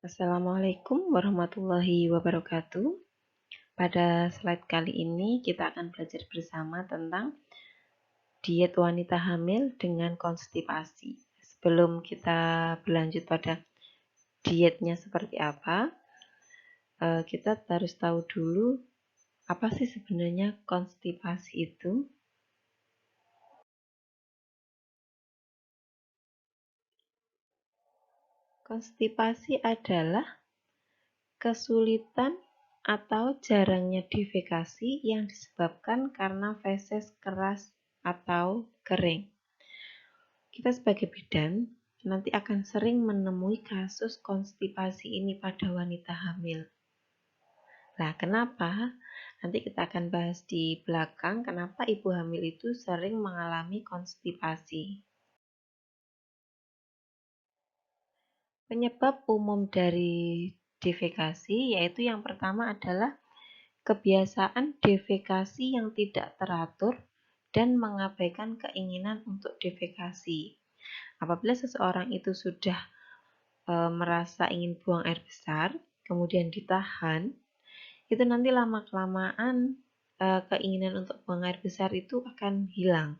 Assalamualaikum warahmatullahi wabarakatuh. Pada slide kali ini kita akan belajar bersama tentang diet wanita hamil dengan konstipasi. Sebelum kita berlanjut pada dietnya seperti apa, kita harus tahu dulu apa sih sebenarnya konstipasi itu. Konstipasi adalah kesulitan atau jarangnya defekasi yang disebabkan karena feses keras atau kering. Kita sebagai bidan nanti akan sering menemui kasus konstipasi ini pada wanita hamil. Nah, kenapa? Nanti kita akan bahas di belakang kenapa ibu hamil itu sering mengalami konstipasi. Penyebab umum dari defekasi yaitu yang pertama adalah kebiasaan defekasi yang tidak teratur dan mengabaikan keinginan untuk defekasi. Apabila seseorang itu sudah merasa ingin buang air besar, kemudian ditahan, itu nanti lama-kelamaan keinginan untuk buang air besar itu akan hilang.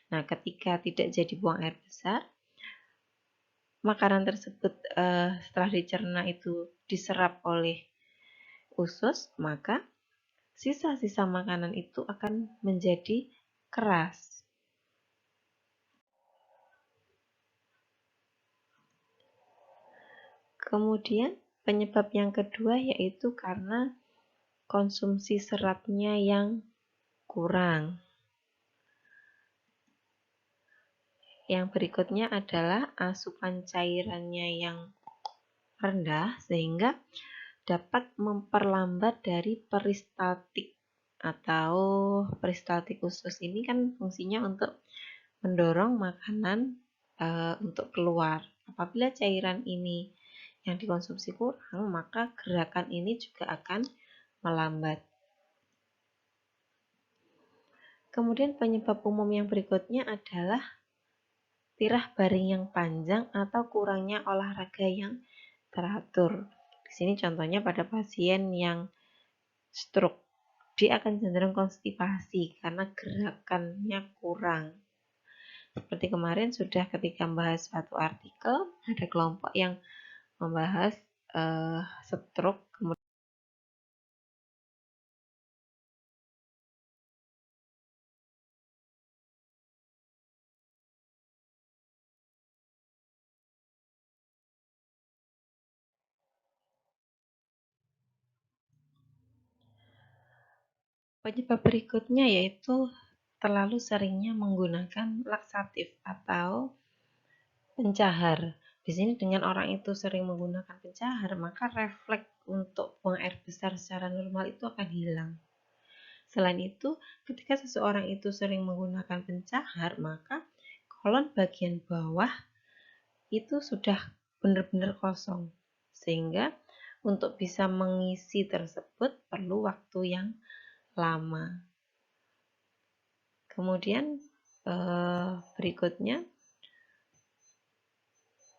Nah, ketika tidak jadi buang air besar, makanan tersebut setelah dicerna itu diserap oleh usus, maka sisa-sisa makanan itu akan menjadi keras. Kemudian penyebab yang kedua yaitu karena konsumsi seratnya yang kurang. Yang berikutnya adalah asupan cairannya yang rendah sehingga dapat memperlambat dari peristaltik atau peristaltik usus ini kan fungsinya untuk mendorong makanan untuk keluar. Apabila cairan ini yang dikonsumsi kurang, maka gerakan ini juga akan melambat. Kemudian penyebab umum yang berikutnya adalah tirah baring yang panjang atau kurangnya olahraga yang teratur. Di sini contohnya pada pasien yang stroke, dia akan cenderung konstipasi karena gerakannya kurang. Seperti kemarin sudah ketika membahas suatu artikel, ada kelompok yang membahas stroke, kemudian penyebab berikutnya yaitu terlalu seringnya menggunakan laksatif atau pencahar. Di sini dengan orang itu sering menggunakan pencahar, maka refleks untuk buang air besar secara normal itu akan hilang. Selain itu, ketika seseorang itu sering menggunakan pencahar, maka kolon bagian bawah itu sudah benar-benar kosong. Sehingga untuk bisa mengisi tersebut perlu waktu yang lama. Kemudian berikutnya,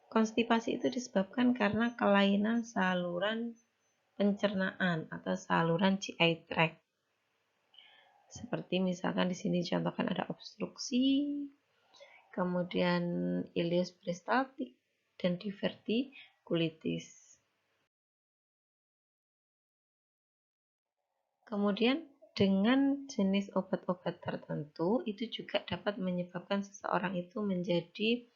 konstipasi itu disebabkan karena kelainan saluran pencernaan atau saluran GI tract. Seperti misalkan di sini contohkan ada obstruksi, kemudian ileus peristaltik dan divertikulitis. Kemudian dengan jenis obat-obat tertentu itu juga dapat menyebabkan seseorang itu menjadi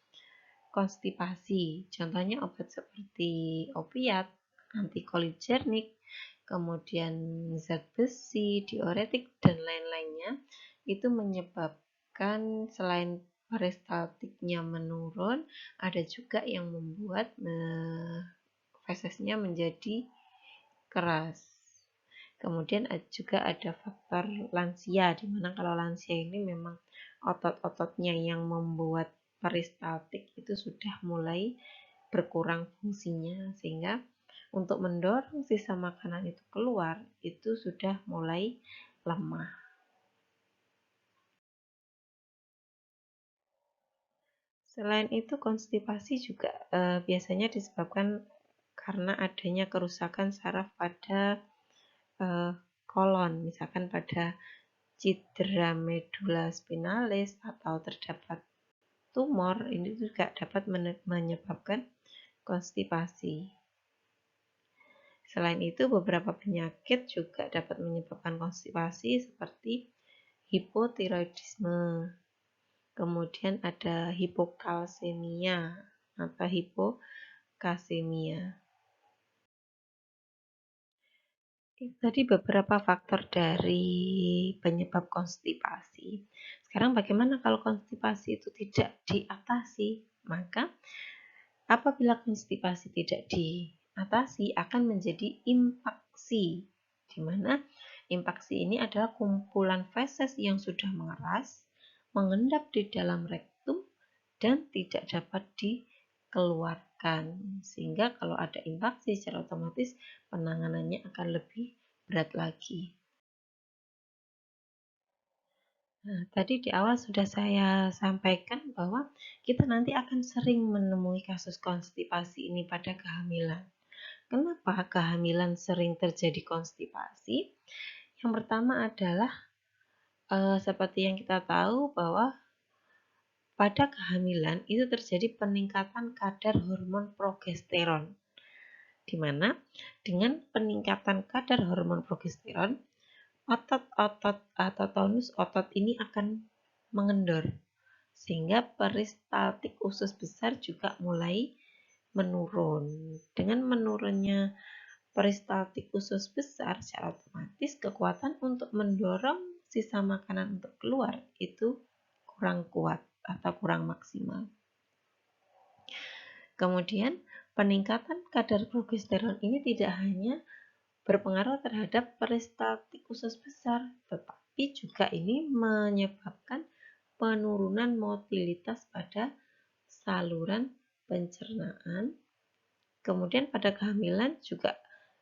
konstipasi. Contohnya obat seperti opiat, antikolinergik, kemudian zat besi, diuretik, dan lain-lainnya itu menyebabkan selain peristaltiknya menurun, ada juga yang membuat fesesnya menjadi keras. Kemudian juga ada faktor lansia, di mana kalau lansia ini memang otot-ototnya yang membuat peristaltik itu sudah mulai berkurang fungsinya, sehingga untuk mendorong sisa makanan itu keluar itu sudah mulai lemah. Selain itu konstipasi juga biasanya disebabkan karena adanya kerusakan saraf pada kolon, misalkan pada cedera medula spinalis atau terdapat tumor, ini juga dapat menyebabkan konstipasi. Selain itu, beberapa penyakit juga dapat menyebabkan konstipasi seperti hipotiroidisme, kemudian ada hipokalsemia atau hipokasemia. Tadi beberapa faktor dari penyebab konstipasi. Sekarang bagaimana kalau konstipasi itu tidak diatasi? Maka apabila konstipasi tidak diatasi akan menjadi impaksi, di mana impaksi ini adalah kumpulan feses yang sudah mengeras, mengendap di dalam rektum dan tidak dapat dikeluarkan. Sehingga kalau ada impaksi secara otomatis penanganannya akan lebih berat lagi. Nah, tadi di awal sudah saya sampaikan bahwa kita nanti akan sering menemui kasus konstipasi ini pada kehamilan. Kenapa kehamilan sering terjadi konstipasi? Yang pertama adalah seperti yang kita tahu bahwa pada kehamilan itu terjadi peningkatan kadar hormon progesteron, di mana dengan peningkatan kadar hormon progesteron, otot-otot atau tonus otot ini akan mengendor, sehingga peristaltik usus besar juga mulai menurun. Dengan menurunnya peristaltik usus besar, secara otomatis kekuatan untuk mendorong sisa makanan untuk keluar itu kurang kuat atau kurang maksimal. Kemudian peningkatan kadar progesteron ini tidak hanya berpengaruh terhadap peristaltik usus besar, tetapi juga ini menyebabkan penurunan motilitas pada saluran pencernaan. Kemudian pada kehamilan juga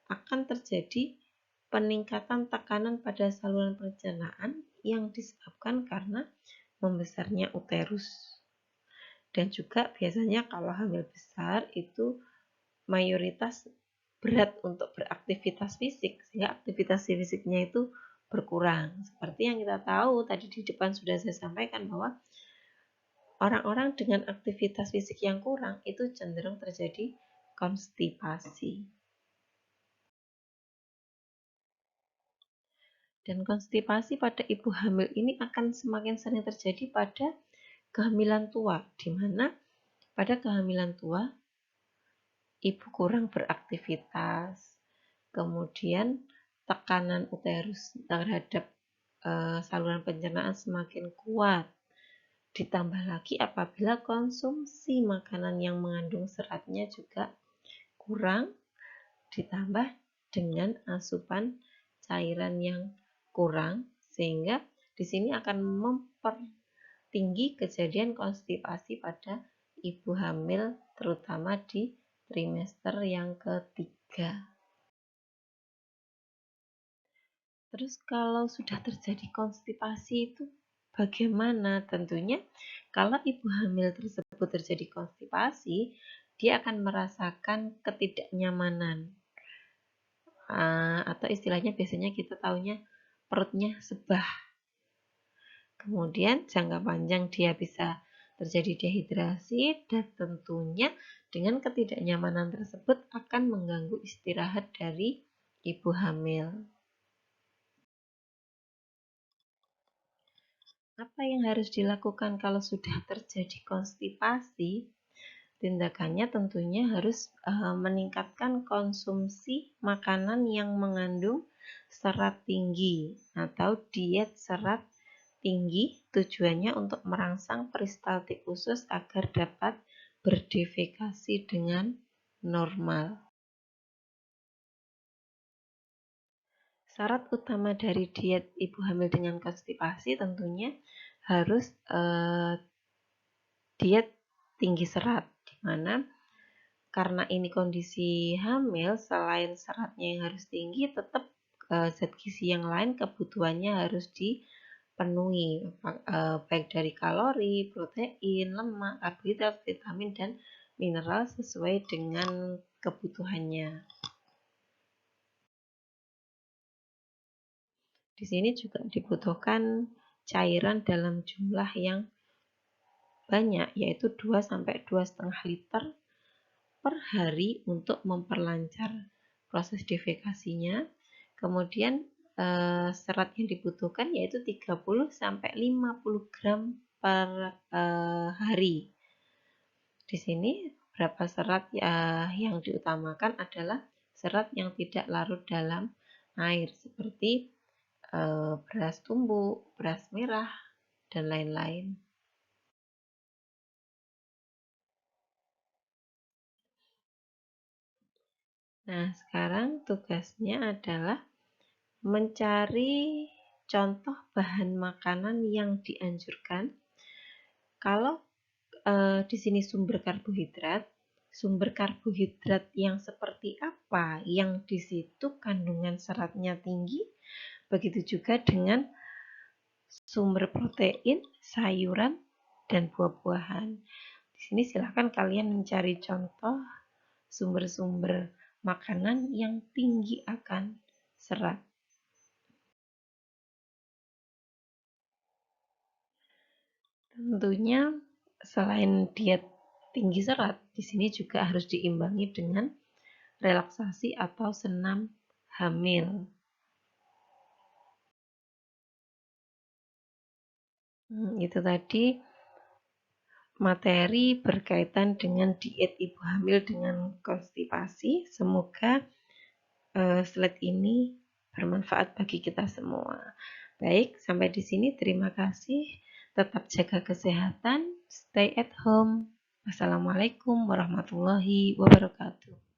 akan terjadi peningkatan tekanan pada saluran pencernaan yang disebabkan karena membesarnya uterus. Dan juga biasanya kalau hamil besar itu mayoritas berat untuk beraktivitas fisik, sehingga aktivitas fisiknya itu berkurang. Seperti yang kita tahu tadi di depan sudah saya sampaikan bahwa orang-orang dengan aktivitas fisik yang kurang itu cenderung terjadi konstipasi. Dan konstipasi pada ibu hamil ini akan semakin sering terjadi pada kehamilan tua, di mana pada kehamilan tua ibu kurang beraktivitas, kemudian tekanan uterus terhadap saluran pencernaan semakin kuat. Ditambah lagi apabila konsumsi makanan yang mengandung seratnya juga kurang, ditambah dengan asupan cairan yang kurang, sehingga di sini akan mempertinggi kejadian konstipasi pada ibu hamil, terutama di trimester yang ketiga. Terus kalau sudah terjadi konstipasi itu bagaimana? Tentunya kalau ibu hamil tersebut terjadi konstipasi, dia akan merasakan ketidaknyamanan. Atau istilahnya biasanya kita taunya perutnya sebah. Kemudian jangka panjang dia bisa terjadi dehidrasi, dan tentunya dengan ketidaknyamanan tersebut akan mengganggu istirahat dari ibu hamil. Apa yang harus dilakukan kalau sudah terjadi konstipasi? Tindakannya tentunya harus meningkatkan konsumsi makanan yang mengandung serat tinggi atau diet serat tinggi, tujuannya untuk merangsang peristaltik usus agar dapat berdefekasi dengan normal. Syarat utama dari diet ibu hamil dengan konstipasi tentunya harus diet tinggi serat, di mana karena ini kondisi hamil, selain seratnya yang harus tinggi, tetap zat gizi yang lain kebutuhannya harus dipenuhi, baik dari kalori, protein, lemak, karbohidrat, vitamin, dan mineral sesuai dengan kebutuhannya. Di sini juga dibutuhkan cairan dalam jumlah yang banyak, yaitu 2-2,5 liter per hari untuk memperlancar proses defekasinya. Kemudian serat yang dibutuhkan yaitu 30-50 gram per hari. Di sini berapa serat yang diutamakan adalah serat yang tidak larut dalam air seperti beras tumbuk, beras merah, dan lain-lain. Nah, sekarang tugasnya adalah mencari contoh bahan makanan yang dianjurkan. Kalau di sini sumber karbohidrat yang seperti apa yang di situ kandungan seratnya tinggi, begitu juga dengan sumber protein, sayuran, dan buah-buahan. Di sini silahkan kalian mencari contoh sumber-sumber makanan yang tinggi akan serat. Tentunya selain diet tinggi serat, di sini juga harus diimbangi dengan relaksasi atau senam hamil. Itu tadi materi berkaitan dengan diet ibu hamil dengan konstipasi. Semoga slide ini bermanfaat bagi kita semua. Baik, sampai di sini terima kasih. Tetap jaga kesehatan, stay at home. Wassalamualaikum warahmatullahi wabarakatuh.